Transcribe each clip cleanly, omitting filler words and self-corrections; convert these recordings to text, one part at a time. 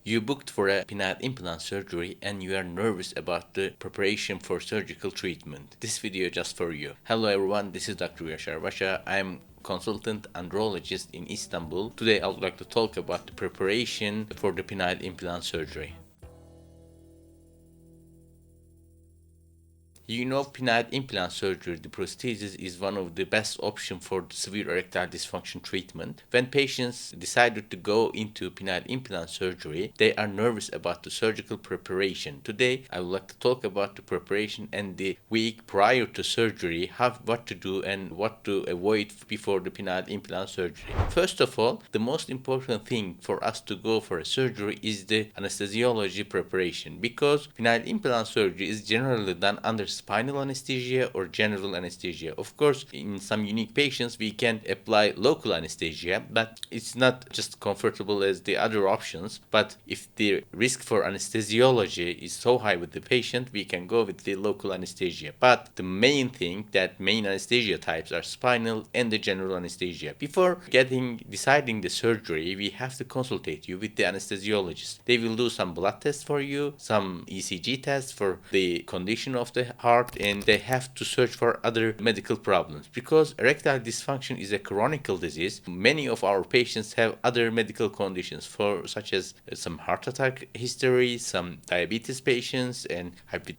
You booked for a penile implant surgery and you are nervous about the preparation for surgical treatment. This video is just for you. Hello everyone, this is Dr. Yasar Basaga. I'm consultant andrologist in Istanbul. Today I would like to talk about the preparation for the penile implant surgery. You know, penile implant surgery, the prosthesis, is one of the best options for severe erectile dysfunction treatment. When patients decided to go into penile implant surgery, they are nervous about the surgical preparation. Today, I would like to talk about the preparation and the week prior to surgery, what to do and what to avoid before the penile implant surgery. First of all, the most important thing for us to go for a surgery is the anesthesiology preparation, because penile implant surgery is generally done under spinal anesthesia or general anesthesia. Of course, in some unique patients, we can apply local anesthesia, but it's not just comfortable as the other options. But if the risk for anesthesiology is so high with the patient, we can go with the local anesthesia. But the main thing, that main anesthesia types are spinal and the general anesthesia. Before deciding the surgery, we have to consultate you with the anesthesiologist. They will do some blood tests for you, some ECG tests for the condition of the heart, and they have to search for other medical problems, because erectile dysfunction is a chronic disease. Many of our patients have other medical conditions, such as some heart attack history, some diabetes patients, and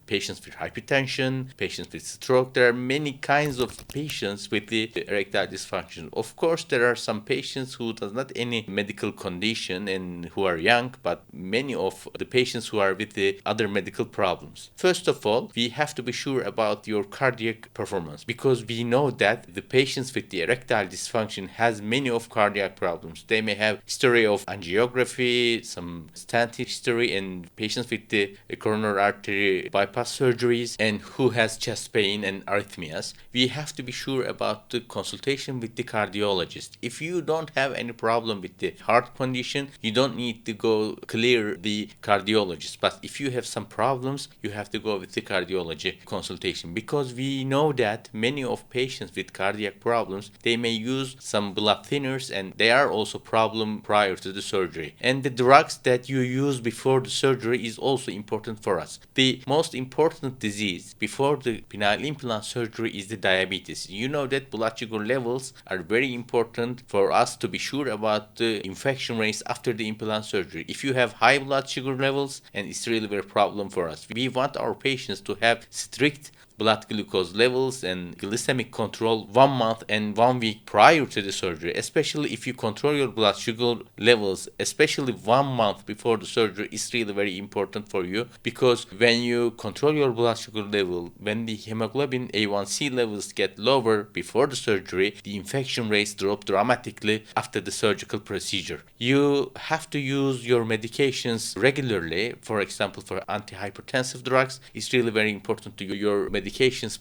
patients with hypertension, patients with stroke. There are many kinds of patients with the erectile dysfunction. Of course, there are some patients who does not any medical condition and who are young, but many of the patients who are with the other medical problems. First of all, we have to be sure about your cardiac performance, because we know that the patients with the erectile dysfunction has many of cardiac problems. They may have history of angiography, some stent history, and patients with the coronary artery bypass surgeries, and who has chest pain and arrhythmias. We have to be sure about the consultation with the cardiologist. If you don't have any problem with the heart condition, you don't need to go clear the cardiologist. But if you have some problems, you have to go with the cardiology consultation, because we know that many of patients with cardiac problems, they may use some blood thinners, and they are also problem prior to the surgery. And the drugs that you use before the surgery is also important for us. The most important disease before the penile implant surgery is the diabetes. You know that blood sugar levels are very important for us to be sure about the infection rates after the implant surgery. If you have high blood sugar levels, and it's really very problem for us. We want our patients to have strict blood glucose levels and glycemic control 1 month and 1 week prior to the surgery. Especially if you control your blood sugar levels, especially 1 month before the surgery, is really very important for you, because when you control your blood sugar level, when the hemoglobin A1C levels get lower before the surgery, the infection rates drop dramatically after the surgical procedure. You have to use your medications regularly. For example, for antihypertensive drugs, it's really very important to use your medications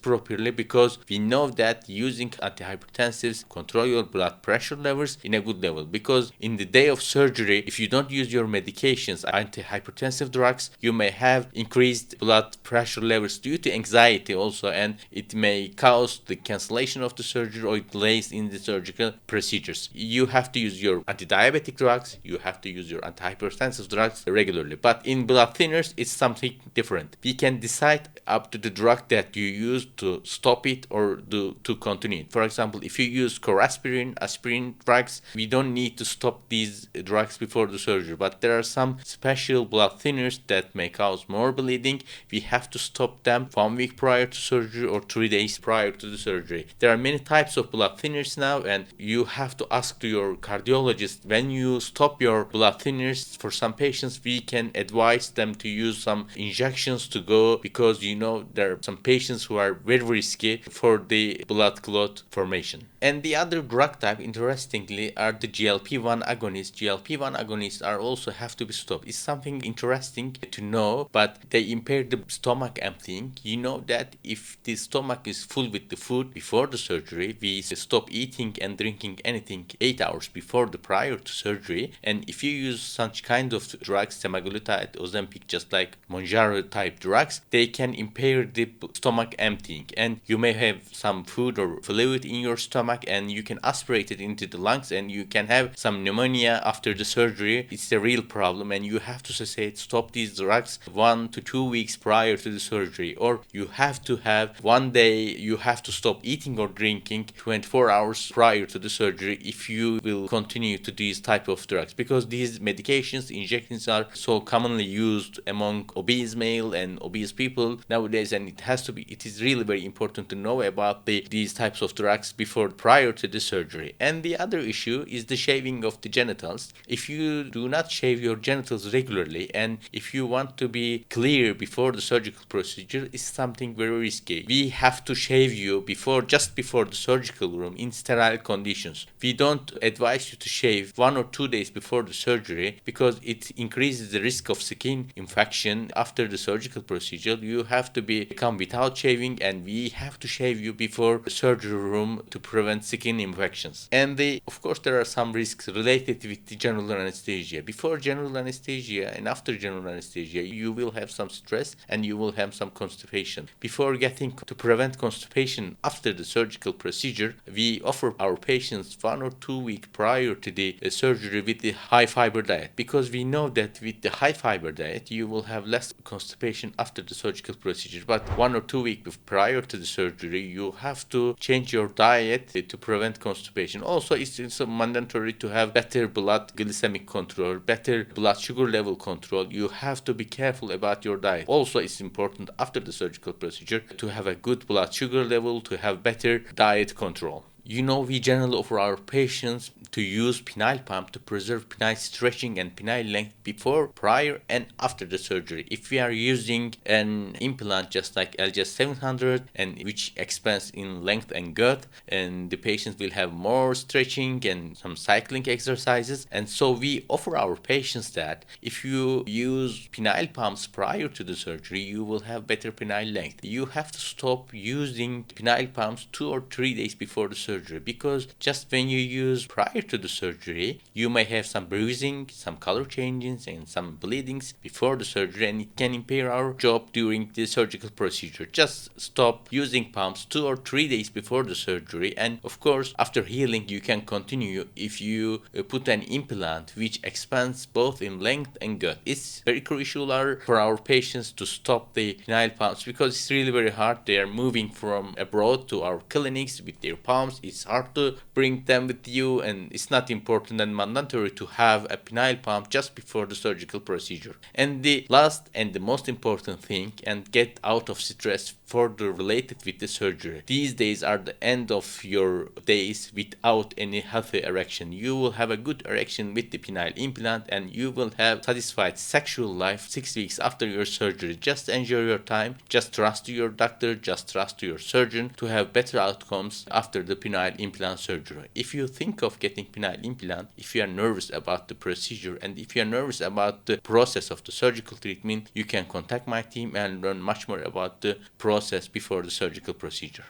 properly, because we know that using antihypertensives control your blood pressure levels in a good level. Because in the day of surgery, if you don't use your medications, antihypertensive drugs, you may have increased blood pressure levels due to anxiety also, and it may cause the cancellation of the surgery or delays in the surgical procedures. You have to use your anti-diabetic drugs, you have to use your antihypertensive drugs regularly. But in blood thinners, it's something different. We can decide up to the drug that you use to stop it or to continue it. For example, if you use coraspirin, aspirin drugs, we don't need to stop these drugs before the surgery. But there are some special blood thinners that may cause more bleeding. We have to stop them 1 week prior to surgery or 3 days prior to the surgery. There are many types of blood thinners now, and you have to ask to your cardiologist when you stop your blood thinners. For some patients, we can advise them to use some injections to go, because you know there are some patients who are very risky for the blood clot formation. And the other drug type, interestingly, are the GLP-1 agonists. GLP-1 agonists are also have to be stopped. It's something interesting to know, but they impair the stomach emptying. You know that if the stomach is full with the food before the surgery, we stop eating and drinking anything 8 hours before the prior to surgery. And if you use such kind of drugs, semaglutide, Ozempic, just like Mounjaro type drugs, they can impair the stomach emptying, and you may have some food or fluid in your stomach stomach and you can aspirate it into the lungs and you can have some pneumonia after the surgery. It's a real problem and you have to say stop these drugs 1 to 2 weeks prior to the surgery, or you have to have one day you have to stop eating or drinking 24 hours prior to the surgery if you will continue to these type of drugs, because these medications, injections are so commonly used among obese male and obese people nowadays, and it is really very important to know about these types of drugs prior to the surgery. And the other issue is the shaving of the genitals. If you do not shave your genitals regularly and if you want to be clear before the surgical procedure, it's something very risky. We have to shave you just before the surgical room in sterile conditions. We don't advise you to shave 1 or 2 days before the surgery because it increases the risk of skin infection after the surgical procedure. You have to come without shaving and we have to shave you before the surgery room to prevent skin infections. And of course there are some risks related with the general anesthesia. Before general anesthesia and after general anesthesia you will have some stress and you will have some constipation. Before getting to prevent constipation after the surgical procedure, we offer our patients 1 or 2 weeks prior to the surgery with the high fiber diet, because we know that with the high fiber diet you will have less constipation after the surgical procedure. But 1 or 2 weeks prior to the surgery you have to change your diet to prevent constipation. Also it's mandatory to have better blood glycemic control, better blood sugar level control. You have to be careful about your diet. Also it's important after the surgical procedure to have a good blood sugar level, to have better diet control. We generally offer our patients to use penile pump to preserve penile stretching and penile length before, prior, and after the surgery. If we are using an implant just like LGS 700 and which expands in length and girth, and the patients will have more stretching and some cycling exercises, and so we offer our patients that if you use penile pumps prior to the surgery, you will have better penile length. You have to stop using penile pumps 2 or 3 days before the surgery, because just when you use prior to the surgery you may have some bruising, some color changes and some bleedings before the surgery, and it can impair our job during the surgical procedure. Just stop using pumps 2 or 3 days before the surgery, and of course after healing you can continue if you put an implant which expands both in length and girth. It's very crucial for our patients to stop the penile pumps because it's really very hard. They are moving from abroad to our clinics with their pumps. It's hard to bring them with you, and it's not important and mandatory to have a penile pump just before the surgical procedure. And the last and the most important thing, and get out of stress further related with the surgery. These days are the end of your days without any healthy erection. You will have a good erection with the penile implant and you will have satisfied sexual life 6 weeks after your surgery. Just enjoy your time, just trust your doctor, just trust your surgeon to have better outcomes after the penile implant surgery. If you think of getting penile implant, if you are nervous about the procedure and if you are nervous about the process of the surgical treatment, you can contact my team and learn much more about the process before the surgical procedure.